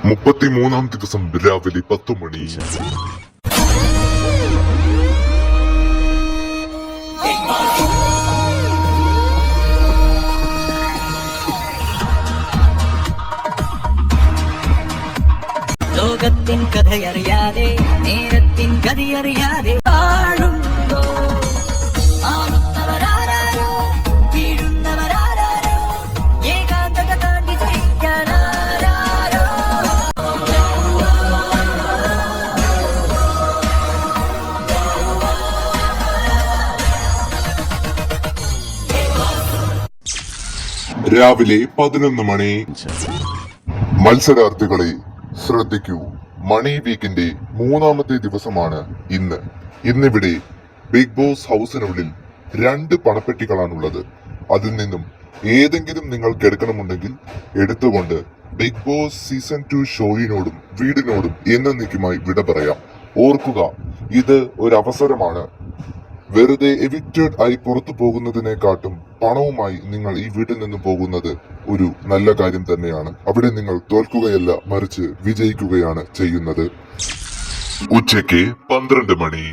മുപ്പത്തിമൂന്നാം ദിവസം രാവിലെ 10 മണി. ലോകത്തിൻ കഥയറിയാതെ നേരത്തിൻ ഗതിയറിയാതെ വാഴുമ്പോ ആളുന്നവരാരോ വീഴുന്നവരാരോ ഏകാന്തത താണ്ടി ജയിക്കാനാരോ. രാവിലെ 11 മണി. മത്സരാർത്ഥികളെ ശ്രദ്ധിക്കൂ, മണി വീക്കിന്റെ 3ാമത്തെ ദിവസമാണ് ഇന്ന്. ഇന്നിവിടെ ബിഗ് ബോസ് ഹൗസിനുള്ളിൽ 2 പണപ്പെട്ടികളാണുള്ളത്. അതിൽ നിന്നും ഏതെങ്കിലും നിങ്ങൾക്ക് എടുക്കണമെന്നുണ്ടെങ്കിൽ എടുത്തുകൊണ്ട് ബിഗ് ബോസ് സീസൺ 2 ഷോയിനോടും വീടിനോടും എന്നേക്കുമായി വിട പറയാം. ഓർക്കുക, ഇത് ഒരു അവസരമാണ്. വെറുതെ എവിക്റ്റഡ് ആയി പുറത്തു പോകുന്നതിനെക്കാട്ടും പണവുമായി നിങ്ങൾ ഈ വീട്ടിൽ നിന്ന് പോകുന്നത് ഒരു നല്ല കാര്യം തന്നെയാണ്. അവിടെ നിങ്ങൾ തോൽക്കുകയല്ല, മറിച്ച് വിജയിക്കുകയാണ് ചെയ്യുന്നത്. ഉച്ചയ്ക്ക് 12 മണി.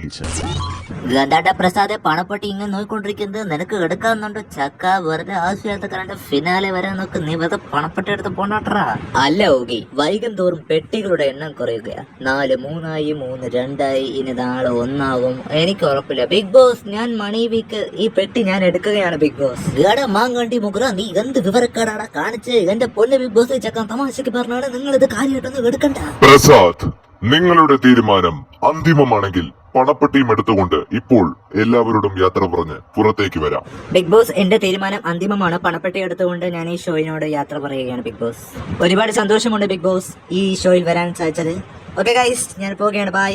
ഗദാട പ്രസാദ് പണപ്പെട്ടി ഇങ്ങനെ നോക്കിക്കൊണ്ടിരിക്കുന്നത് നിനക്ക് എടുക്കാന്നുണ്ടോ ചക്ക? വെറുതെ ആവശ്യമില്ലാത്ത കറണ്ട് ഫിനാലെ വരാൻ നോക്ക്. നീ വെറുതെ പണപ്പെട്ടി എടുത്ത് പോണ്ടാട്ടാ. അല്ല ഓകി, വൈകും തോറും പെട്ടികളുടെ എണ്ണം കുറയുകയാ. 4 3 3 2 ഇനി നാളെ 1 എനിക്ക് ഉറപ്പില്ല. ബിഗ് ബോസ്, ഞാൻ മണി വീക്ക് ഈ പെട്ടി ഞാൻ എടുക്കുകയാണ് ബിഗ് ബോസ്. ഗഡ മാങ്ങാണ്ടി മുഗ്ര, നീ എന്ത് വിവരക്കാടാടാ കാണിച്ച്? എന്റെ പൊന്ന് ബിഗ് ബോസ് ചക്ക തമാശക്ക് പറഞ്ഞാണ്. നിങ്ങൾ ഇത് കാര്യമായിട്ടൊന്നും എടുക്കണ്ട. പ്രസാദ്, നിങ്ങളുടെ തീരുമാനം അന്തിമമാണെങ്കിൽ പണപ്പെട്ടിയും എടുത്തുകൊണ്ട് ഇപ്പോൾ എല്ലാവരോടും യാത്ര പറഞ്ഞ് പുറത്തേക്ക് വരാം. ബിഗ് ബോസ്, എന്റെ തീരുമാനം അന്തിമമാണ്. പണപ്പെട്ടി എടുത്തുകൊണ്ട് ഞാൻ ഈ ഷോയിനോട് യാത്ര പറയുകയാണ് ബിഗ് ബോസ്. ഒരുപാട് സന്തോഷമുണ്ട് ബിഗ് ബോസ് ഈ ഷോയിൽ വരാൻ സാധിച്ചത്. ഓക്കെ ഗൈസ്, ഞാൻ പോവുകയാണ്. ബൈ.